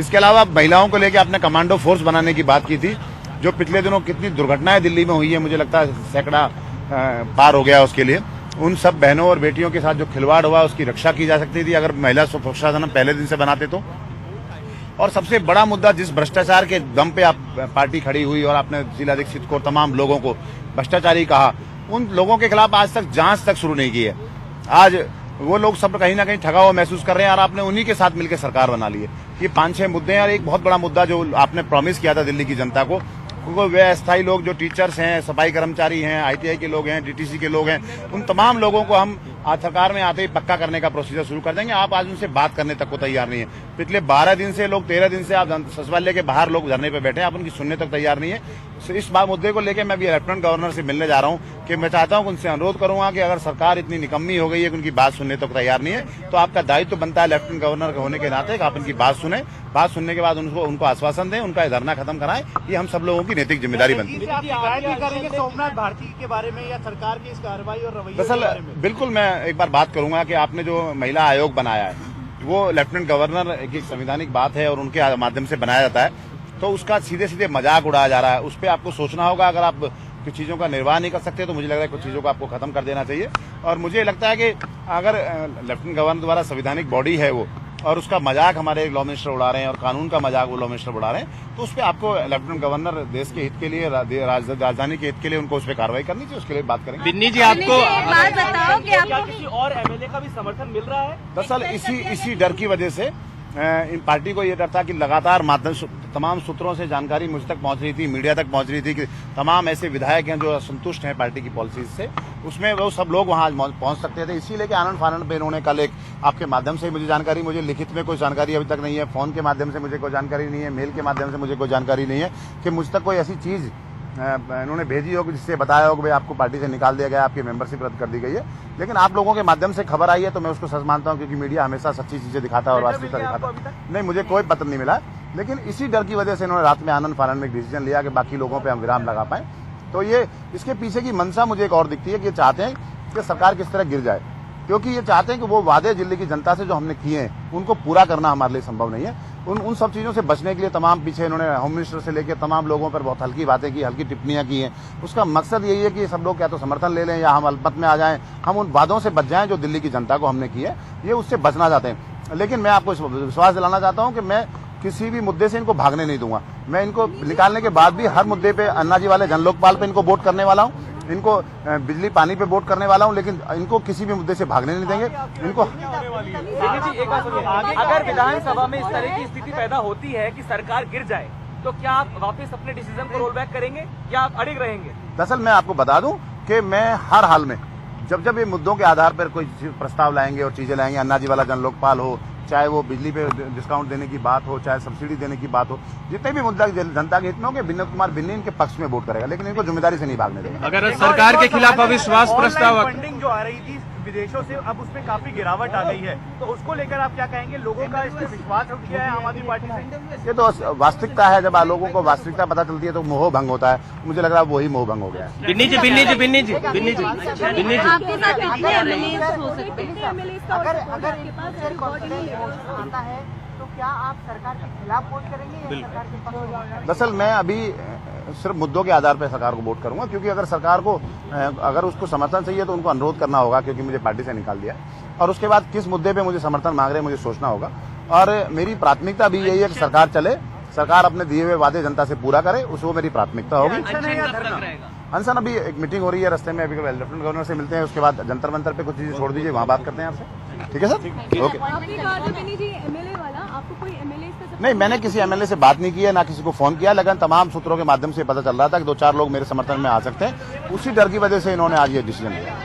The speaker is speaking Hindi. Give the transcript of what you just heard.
इसके अलावा महिलाओं को लेकर आपने कमांडो फोर्स बनाने की बात की थी, जो पिछले दिनों कितनी दुर्घटनाएं दिल्ली में हुई है, मुझे लगता है सैकड़ा पार हो गया उसके लिए। उन सब बहनों और बेटियों के साथ जो खिलवाड़ हुआ उसकी रक्षा की जा सकती थी अगर महिला सुरक्षा दल पहले दिन से बनाते तो। और सबसे बड़ा मुद्दा, जिस भ्रष्टाचार के दम पे आप पार्टी खड़ी हुई और आपने शीला दीक्षित को तमाम लोगों को भ्रष्टाचारी कहा, उन लोगों के खिलाफ आज तक जांच तक शुरू नहीं की है। आज वो लोग सब कहीं ना कहीं ठगा हुआ महसूस कर रहे हैं और आपने उन्हीं के साथ मिलकर सरकार बना ली है। ये 5-6 मुद्दे हैं और एक बहुत बड़ा मुद्दा जो आपने प्रॉमिस किया था दिल्ली की जनता को, उनको वे अस्थायी लोग जो टीचर्स हैं, सफाई कर्मचारी हैं, ITI के लोग हैं, DTC के लोग हैं, उन तमाम लोगों को हम आज सरकार में आते ही पक्का करने का प्रोसीजर शुरू कर देंगे। आप आज उनसे बात करने तक को तैयार नहीं है। पिछले 12 दिन से लोग, 13 दिन से आप सचिवालय के बाहर लोग धरने पे बैठे हैं, आप उनकी सुनने तक तैयार नहीं है। इस बात मुद्दे को लेकर मैं भी लेफ्टिनेंट गवर्नर से मिलने जा रहा हूं कि मैं चाहता हूं कि उनसे अनुरोध करूंगा कि अगर सरकार इतनी निकम्मी हो गई है कि उनकी बात सुनने तक तैयार नहीं है, तो आपका दायित्व बनता है लेफ्टिनेंट गवर्नर होने के नाते कि आप उनकी बात सुने, बात सुनने के बाद उनको आश्वासन दें, उनका धरना खत्म कराएं। ये हम सब लोगों की नैतिक जिम्मेदारी बनती है। सोमनाथ भारती के बारे में या सरकार की इस कार्रवाई और रवैये दरअसल बिल्कुल मैं एक बार बात करूंगा कि आपने जो महिला आयोग बनाया है वो लेफ्टिनेंट गवर्नर की संवैधानिक बात है और उनके माध्यम से बनाया जाता है, तो उसका सीधे सीधे मजाक उड़ाया जा रहा है। उस पर आपको सोचना होगा। अगर आप कुछ चीजों का निर्वाह नहीं कर सकते तो मुझे लग रहा है कुछ चीजों को आपको खत्म कर देना चाहिए। और मुझे लगता है कि अगर लेफ्टिनेंट गवर्नर द्वारा संवैधानिक बॉडी है वो, और उसका मजाक हमारे लॉ मिनिस्टर उड़ा रहे हैं और कानून का मजाक वो लॉ मिनिस्टर उड़ा रहे हैं, तो उस पर आपको लेफ्टिनेंट गवर्नर देश के हित के लिए, राजधानी के हित के लिए उनको उस पर कार्रवाई करनी चाहिए। उसके लिए बात करेंगे। बिन्नी जी, आपको बात बताओ कि आपको किसी और MLA का भी समर्थन मिल रहा है? दरअसल इसी डर की वजह से इन पार्टी को ये डर था कि लगातार तमाम सूत्रों से जानकारी मुझ तक पहुंच रही थी, मीडिया तक पहुंच रही थी कि तमाम ऐसे विधायक हैं जो असंतुष्ट हैं पार्टी की पॉलिसीज से, उसमें वो सब लोग वहां पहुंच सकते थे। इसीलिए कि आनंद फानंद पे इन्होंने कल एक आपके माध्यम से मुझे जानकारी, मुझे लिखित में कोई जानकारी अभी तक नहीं है, फोन के माध्यम से मुझे कोई जानकारी नहीं है, मेल के माध्यम से मुझे कोई जानकारी नहीं है कि मुझ तक कोई ऐसी चीज इन्होंने भेजी हो कि जिससे बताया हो कि भाई आपको पार्टी से निकाल दिया गया, आपकी मेंबरशिप रद्द कर दी गई है। लेकिन आप लोगों के माध्यम से खबर आई है तो मैं उसको सच मानता हूं, क्योंकि मीडिया हमेशा सच्ची चीजें दिखाता है और वास्तविकता दिखाता है। नहीं, मुझे कोई पत्र नहीं मिला, लेकिन इसी डर की वजह से इन्होंने रात में आनंद फानंद में एक डिसीजन लिया कि बाकी लोगों पर हम विराम लगा पाए। तो ये इसके पीछे की मंशा मुझे एक और दिखती है कि ये चाहते हैं कि सरकार किस तरह गिर जाए, क्योंकि ये चाहते हैं कि वो वादे दिल्ली की जनता से जो हमने किए हैं उनको पूरा करना हमारे लिए संभव नहीं है। उन सब चीजों से बचने के लिए तमाम पीछे इन्होंने होम मिनिस्टर से लेकर तमाम लोगों पर बहुत हल्की बातें की, हल्की टिप्पणियां की हैं। उसका मकसद यही है कि सब लोग क्या तो समर्थन ले लें या हम अल्पमत में आ जाएं, हम उन वादों से बच जाएं जो दिल्ली की जनता को हमने किए, ये उससे बचना चाहते हैं। लेकिन मैं आपको विश्वास दिलाना चाहता हूं कि मैं किसी भी मुद्दे से इनको भागने नहीं दूंगा। मैं इनको निकालने के बाद भी हर मुद्दे पे, अन्ना जी वाले जन लोकपाल पे इनको वोट करने वाला हूँ, इनको बिजली पानी पे वोट करने वाला हूं, लेकिन इनको किसी भी मुद्दे से भागने नहीं देंगे। इनको अगर विधानसभा में इस तरह की स्थिति पैदा होती है कि सरकार गिर जाए, तो क्या आप वापस अपने डिसीजन को रोल बैक करेंगे या आप अड़िग रहेंगे? दरअसल मैं आपको बता दूं कि मैं हर हाल में जब ये मुद्दों के आधार पर कोई प्रस्ताव लाएंगे और चीजें लाएंगे, अन्ना जी वाला जन लोकपाल हो, चाहे वो बिजली पे डिस्काउंट देने की बात हो, चाहे सब्सिडी देने की बात हो, जितने भी मुद्दा जनता के हित में होंगे, विनोद कुमार बिन्नी इनके पक्ष में वोट करेगा, लेकिन इनको जिम्मेदारी से नहीं भागने देगा। अगर सरकार के खिलाफ अविश्वास प्रस्ताव, फंडिंग जो आ रही थी विदेशों से, अब उसमें काफी गिरावट आ गई है, तो उसको लेकर आप क्या कहेंगे? लोगों का इस पर विश्वास उठ गया है आम आदमी पार्टी से? ये तो वास्तविकता है, जब लोगों को वास्तविकता पता चलती है तो मोह भंग होता है। मुझे लग रहा है वही मोह भंग हो गया है। बिन्नी जी, बिन्नी जी, बिन्नी जी, बिन्नी जी, बिन्नी जी, आपके साथ कितने MLAs हो सकते हैं? आता है तो क्या आप सरकार के खिलाफ वोट करेंगे या सरकार के पक्ष में? दरअसल मैं अभी सिर्फ मुद्दों के आधार पर सरकार को वोट करूंगा, क्योंकि अगर सरकार को अगर उसको समर्थन चाहिए तो उनको अनुरोध करना होगा, क्योंकि मुझे पार्टी से निकाल दिया, और उसके बाद किस मुद्दे पे मुझे समर्थन मांग रहे हैं मुझे सोचना होगा। और मेरी प्राथमिकता भी यही है कि सरकार चले, सरकार अपने दिए हुए वादे जनता से पूरा करे, वो मेरी प्राथमिकता होगी। अनशन अभी एक मीटिंग हो रही है रास्ते में, अभी लेफ्टिनेंट गवर्नर से मिलते हैं, उसके बाद जंतर मंतर पे कुछ चीजें छोड़ दीजिए, वहाँ बात करते हैं आपसे। ठीक है सर, ओके। नहीं, मैंने किसी MLA से बात नहीं की है, ना किसी को फोन किया, लेकिन तमाम सूत्रों के माध्यम से पता चल रहा था कि 2-4 लोग मेरे समर्थन में आ सकते हैं। उसी डर की वजह से इन्होंने आज ये डिसीजन लिया।